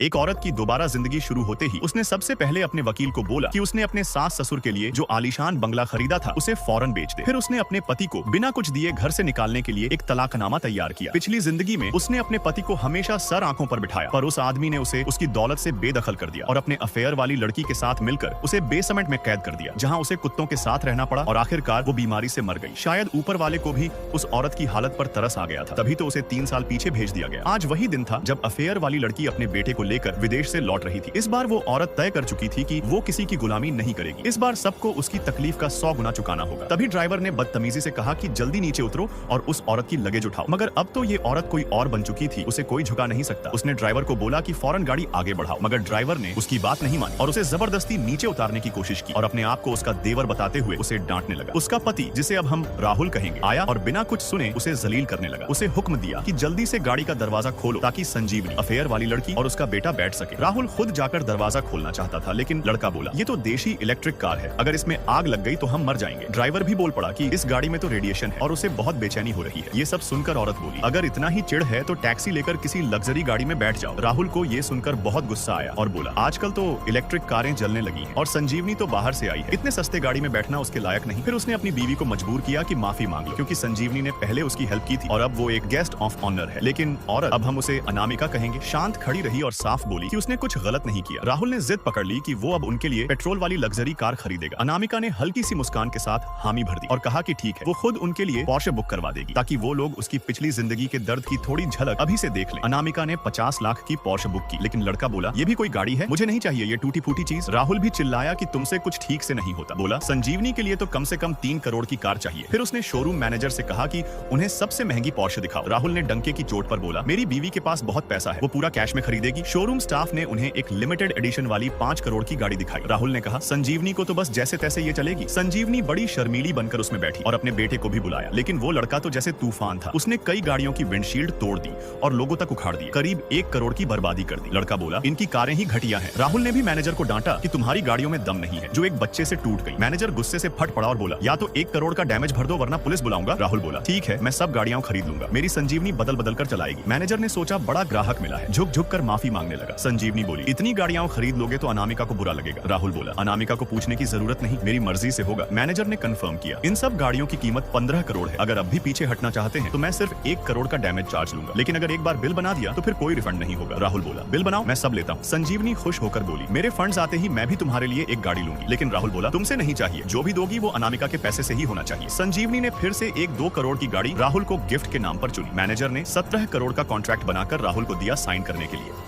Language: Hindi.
एक औरत की दोबारा जिंदगी शुरू होते ही उसने सबसे पहले अपने वकील को बोला कि उसने अपने सास ससुर के लिए जो आलीशान बंगला खरीदा था उसे फौरन बेच दे। फिर उसने अपने पति को बिना कुछ दिए घर से निकालने के लिए एक तलाकनामा तैयार किया। पिछली जिंदगी में उसने अपने पति को हमेशा सर आंखों पर बिठाया, पर उस आदमी ने उसे उसकी दौलत से बेदखल कर दिया और अपने अफेयर वाली लड़की के साथ मिलकर उसे बेसमेंट में कैद कर दिया, जहाँ उसे कुत्तों के साथ रहना पड़ा और आखिरकार वो बीमारी से मर गई। शायद ऊपर वाले को भी उस औरत की हालत पर तरस आ गया था, तभी तो उसे 3 साल पीछे भेज दिया गया। आज वही दिन था जब अफेयर वाली लड़की अपने बेटे को लेकर विदेश से लौट रही थी। इस बार वो औरत तय कर चुकी थी कि वो किसी की गुलामी नहीं करेगी। इस बार सबको उसकी तकलीफ का 100 गुना चुकाना होगा। तभी ड्राइवर ने बदतमीजी से कहा कि जल्दी नीचे उतरो और उस औरत की लगेज उठाओ। मगर अब तो ये औरत कोई और बन चुकी थी, उसे कोई झुका नहीं सकता। उसने ड्राइवर को बोला कि फौरन गाड़ी आगे बढ़ाओ, मगर ड्राइवर ने उसकी बात नहीं मानी और उसे जबरदस्ती नीचे उतारने की कोशिश की और अपने आप को उसका देवर बताते हुए उसे डांटने लगा। उसका पति, जिसे अब हम राहुल कहेंगे, आया और बिना कुछ सुने उसे जलील करने लगा। उसे हुक्म दिया कि जल्दी से गाड़ी का दरवाजा खोलो ताकि संजीवनी, अफेयर वाली लड़की और उसका बेटा बैठ सके। राहुल खुद जाकर दरवाजा खोलना चाहता था, लेकिन लड़का बोला, ये तो देशी इलेक्ट्रिक कार है, अगर इसमें आग लग गई तो हम मर जाएंगे। ड्राइवर भी बोल पड़ा कि इस गाड़ी में तो रेडिएशन है और उसे बहुत बेचैनी हो रही है। ये सब सुनकर औरत बोली, अगर इतना ही चिढ़ है तो टैक्सी लेकर किसी लग्जरी गाड़ी में बैठ जाओ। राहुल को ये सुनकर बहुत गुस्सा आया और बोला, आजकल तो इलेक्ट्रिक कारें जलने लगी हैं और संजीवनी तो बाहर से आई है, इतने सस्ते गाड़ी में बैठना उसके लायक नहीं। फिर उसने अपनी बीवी को मजबूर किया कि माफी मांग ली, क्योंकि संजीवनी ने पहले उसकी हेल्प की थी और अब वो एक गेस्ट ऑफ ऑनर है। लेकिन औरत, अब हम उसे अनामिका कहेंगे, शांत खड़ी रही और साफ बोली कि उसने कुछ गलत नहीं किया। राहुल ने जिद पकड़ ली कि वो अब उनके लिए पेट्रोल वाली लग्जरी कार खरीदेगा। अनामिका ने हल्की सी मुस्कान के साथ हामी भर दी और कहा कि ठीक है, वो खुद उनके लिए पोर्शे बुक करवा देगी ताकि वो लोग उसकी पिछली जिंदगी के दर्द की थोड़ी झलक अभी से देख लें। अनामिका ने 50 लाख की पोर्शे बुक की, लेकिन लड़का बोला, ये भी कोई गाड़ी है, मुझे नहीं चाहिए ये टूटी फूटी चीज। राहुल भी चिल्लाया कि तुमसे कुछ ठीक से नहीं होता। बोला, संजीवनी के लिए तो कम से कम 3 करोड़ की कार चाहिए। फिर उसने शोरूम मैनेजर से कहा कि उन्हें सबसे महंगी पोर्शे दिखाओ। राहुल ने डंके की चोट पर बोला, मेरी बीवी के पास बहुत पैसा है, वो पूरा कैश में खरीदेगी। शोरूम स्टाफ ने उन्हें एक लिमिटेड एडिशन वाली 5 करोड़ की गाड़ी दिखाई। राहुल ने कहा, संजीवनी को तो बस जैसे तैसे ये चलेगी। संजीवनी बड़ी शर्मीली बनकर उसमें बैठी और अपने बेटे को भी बुलाया, लेकिन वो लड़का तो जैसे तूफान था। उसने कई गाड़ियों की विंडशील्ड तोड़ दी और लोगों तक उखाड़ दी, करीब 1 करोड़ की बर्बादी कर दी। लड़का बोला, इनकी कारें ही घटिया हैं। राहुल ने भी मैनेजर को डांटा कि तुम्हारी गाड़ियों में दम नहीं है, जो एक बच्चे से टूट गई। मैनेजर गुस्से से फट पड़ा और बोला, या तो 1 करोड़ का डैमेज भर दो वरना पुलिस बुलाऊंगा। राहुल बोला, ठीक है, मैं सब गाड़ियां खरीद लूंगा, मेरी संजीवनी बदल बदल कर चलाएगी। मैनेजर ने सोचा बड़ा ग्राहक मिला है, झुक झुक कर माफी मांगने लगा। संजीवनी बोली, इतनी गाड़ियां खरीद लोगे तो अनामिका को बुरा लगेगा। राहुल बोला, अनामिका को पूछने की जरूरत नहीं, मेरी मर्जी से होगा। मैनेजर ने कंफर्म किया, इन सब गाड़ियों की कीमत 15 करोड़ है। अगर अब भी पीछे हटना चाहते हैं तो मैं सिर्फ 1 करोड़ का डैमेज चार्ज लूंगा, लेकिन अगर एक बार बिल बना दिया तो फिर कोई रिफंड नहीं होगा। राहुल बोला, बिल बनाओ, मैं सब लेता हूँ। संजीवनी खुश होकर बोली, मेरे फंड्स आते ही मैं भी तुम्हारे लिए एक गाड़ी लूंगी। लेकिन राहुल बोला, तुमसे नहीं चाहिए, जो भी दोगी वो अनामिका के पैसे से ही होना चाहिए। संजीवनी ने फिर से 1-2 करोड़ की गाड़ी राहुल को गिफ्ट के नाम पर चुनी। मैनेजर ने 17 करोड़ का कॉन्ट्रैक्ट बनाकर राहुल को दिया साइन करने के लिए।